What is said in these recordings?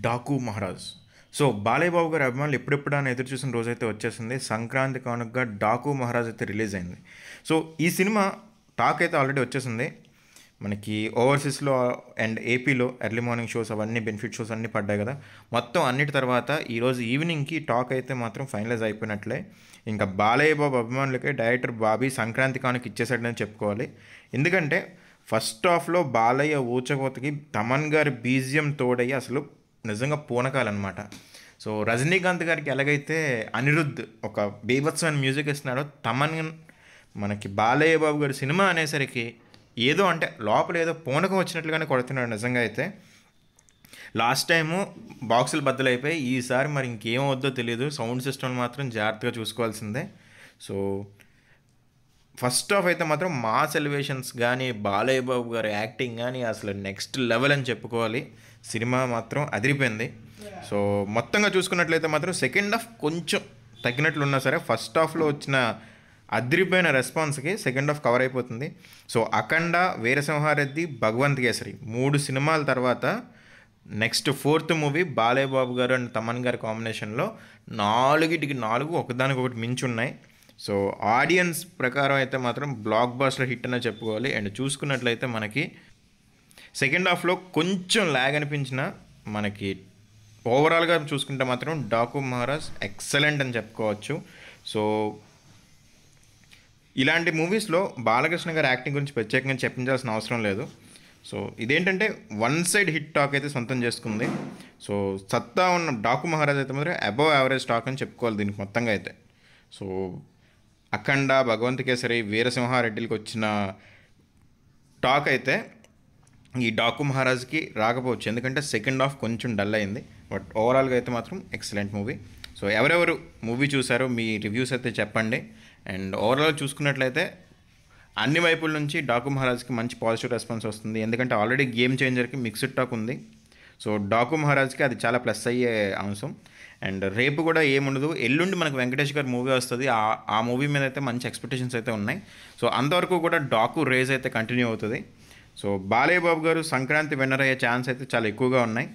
Daaku Maharaj. So, Balayya Babu గారి అభిమానులు ఎప్పుడెప్పుడా అని ఎదురు చూసిన రోజైతే వచ్చేసింది. సంక్రాంతి కానుకగా 'డాకు మహారాజ్' అయితే రిలీజ్ అయింది. సో, ఈ సినిమా టాక్ అయితే ఆల్రెడీ వచ్చేసింది. మనకి ఓవర్సీస్‌లో అండ్ ఏపీలో ఎర్లీ మార్నింగ్ షోస్ అవన్నీ బెనిఫిట్ షోస్ అన్నీ పడ్డాయి కదా! మొత్తం అన్నిటి తర్వాత ఈరోజు ఈవినింగ్‌కి టాక్ అయితే మాత్రం ఫైనలైజ్ అయిపోయినట్లే. ఇంకా బాలయ్య బాబు అభిమానులకే డైరెక్టర్ బాబీ సంక్రాంతి కానుక ఇచ్చేసాడని చెప్పుకోవాలి. ఎందుకంటే ఫస్ట్ హాఫ్‌లో బాలయ్య ఊచకోతకి తమన్ గారి బీజీఎం తోడయ్యి అసలు నిజంగా పూనకాలన్నమాట. సో, రజనీకాంత్ గారికి ఎలాగైతే అనిరుద్ ఒక బీభత్సమైన మ్యూజిక్ ఇస్తున్నాడో, తమన్ మనకి బాలయ్య బాబు గారి సినిమా అనేసరికి ఏదో అంటే లోపల ఏదో పూనకం వచ్చినట్లుగానే కొడుతున్నాడు నిజంగా అయితే. లాస్ట్ టైము బాక్సులు బద్దలైపోయి, ఈసారి మరి ఇంకేమవుద్దో తెలియదు. సౌండ్ సిస్టమ్ మాత్రం జాగ్రత్తగా చూసుకోవాల్సిందే. సో, ఫస్ట్ హాఫ్ అయితే మాత్రం మాస్ ఎలివేషన్స్ కానీ, బాలయ్య బాబు గారి యాక్టింగ్ కానీ అసలు నెక్స్ట్ లెవెల్ అని చెప్పుకోవాలి. సినిమా మాత్రం అదిరిపోయింది. సో, మొత్తంగా చూసుకున్నట్లయితే మాత్రం సెకండ్ హాఫ్ కొంచెం తగ్గినట్లున్నా సరే, ఫస్ట్ హాఫ్లో వచ్చిన అదిరిపోయిన రెస్పాన్స్కి సెకండ్ హాఫ్ కవర్ అయిపోతుంది. సో, అఖండ, వీరసింహారెడ్డి, భగవంత్ కేసరి 3 సినిమాల తర్వాత next 4th movie Balayya Babu గారు అండ్ తమన్ గారి కాంబినేషన్లో 4కి 4 ఒకదానికొకటి మించి ఉన్నాయి. సో, ఆడియన్స్ ప్రకారం అయితే మాత్రం బ్లాక్ బాస్టర్ హిట్ అనే చెప్పుకోవాలి. అండ్ చూసుకున్నట్లయితే మనకి సెకండ్ హాఫ్లో కొంచెం ల్యాగ్ అనిపించిన మనకి ఓవరాల్గా చూసుకుంటే మాత్రం డాకు మహారాజ్ ఎక్సలెంట్ అని చెప్పుకోవచ్చు. సో, ఇలాంటి మూవీస్లో బాలకృష్ణ గారి యాక్టింగ్ గురించి ప్రత్యేకంగా చెప్పించాల్సిన అవసరం లేదు. సో, ఇదేంటంటే వన్ సైడ్ హిట్ టాక్ అయితే సొంతం చేసుకుంది. సో, సత్తా ఉన్న డాకు మహారాజ్ అయితే మాత్రం అబవ్ యావరేజ్ టాక్ అని చెప్పుకోవాలి దీనికి మొత్తంగా అయితే. సో, అఖండ, భగవంత్ కేసరి, వీరసింహారెడ్డికి వచ్చిన టాక్ అయితే ఈ డాకు మహారాజ్కి రాకపోవచ్చు, ఎందుకంటే సెకండ్ హాఫ్ కొంచెం డల్ అయింది. బట్ ఓవరాల్గా అయితే మాత్రం ఎక్సలెంట్ మూవీ. సో, ఎవరెవరు మూవీ చూసారో మీ రివ్యూస్ అయితే చెప్పండి. అండ్ ఓవరాల్ చూసుకున్నట్లయితే అన్ని వైపుల నుంచి డాకు మహారాజ్కి మంచి పాజిటివ్ రెస్పాన్స్ వస్తుంది, ఎందుకంటే ఆల్రెడీ గేమ్ చేంజర్కి మిక్స్డ్ టాక్ ఉంది. సో, డాకు మహారాజ్కి అది చాలా ప్లస్ అయ్యే అంశం. అండ్ రేపు కూడా ఏముండదు, ఎల్లుండి మనకు వెంకటేష్ గారి మూవీ వస్తుంది. ఆ మూవీ మీద అయితే మంచి ఎక్స్పెక్టేషన్స్ అయితే ఉన్నాయి. సో, అంతవరకు కూడా డాకు రేజ్ అయితే కంటిన్యూ అవుతుంది. సో, బాలయ్య బాబు గారు సంక్రాంతి విన్నర్ అయ్యే ఛాన్స్ అయితే చాలా ఎక్కువగా ఉన్నాయి.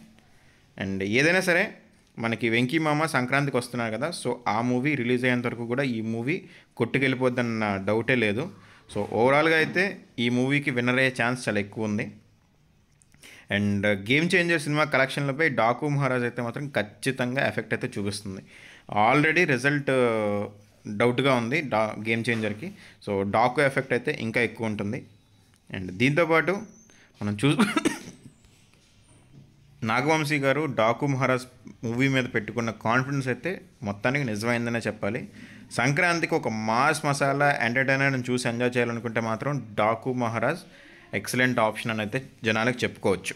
అండ్ ఏదైనా సరే మనకి వెంకీ మామ సంక్రాంతికి వస్తున్నారు కదా, సో ఆ మూవీ రిలీజ్ అయ్యేంత వరకు కూడా ఈ మూవీ కొట్టుకెళ్ళిపోద్దన్న డౌటే లేదు. సో, ఓవరాల్గా అయితే ఈ మూవీకి విన్నర్ అయ్యే ఛాన్స్ చాలా ఎక్కువ ఉంది. అండ్ గేమ్ చేంజర్ సినిమా కలెక్షన్లపై డాకు మహారాజ్ అయితే మాత్రం ఖచ్చితంగా ఎఫెక్ట్ అయితే చూపిస్తుంది. ఆల్రెడీ రిజల్ట్ డౌట్గా ఉంది గేమ్ చేంజర్కి. సో, డాకు ఎఫెక్ట్ అయితే ఇంకా ఎక్కువ ఉంటుంది. అండ్ దీంతోపాటు మనం నాగవంశీ గారు డాకు మహారాజ్ మూవీ మీద పెట్టుకున్న కాన్ఫిడెన్స్ అయితే మొత్తానికి నిజమైందనే చెప్పాలి. సంక్రాంతికి ఒక మాస్ మసాలా ఎంటర్టైనర్ని చూసి ఎంజాయ్ చేయాలనుకుంటే మాత్రం డాకు మహారాజ్ ఎక్సలెంట్ ఆప్షన్ అని అయితే జనాలకు చెప్పుకోవచ్చు.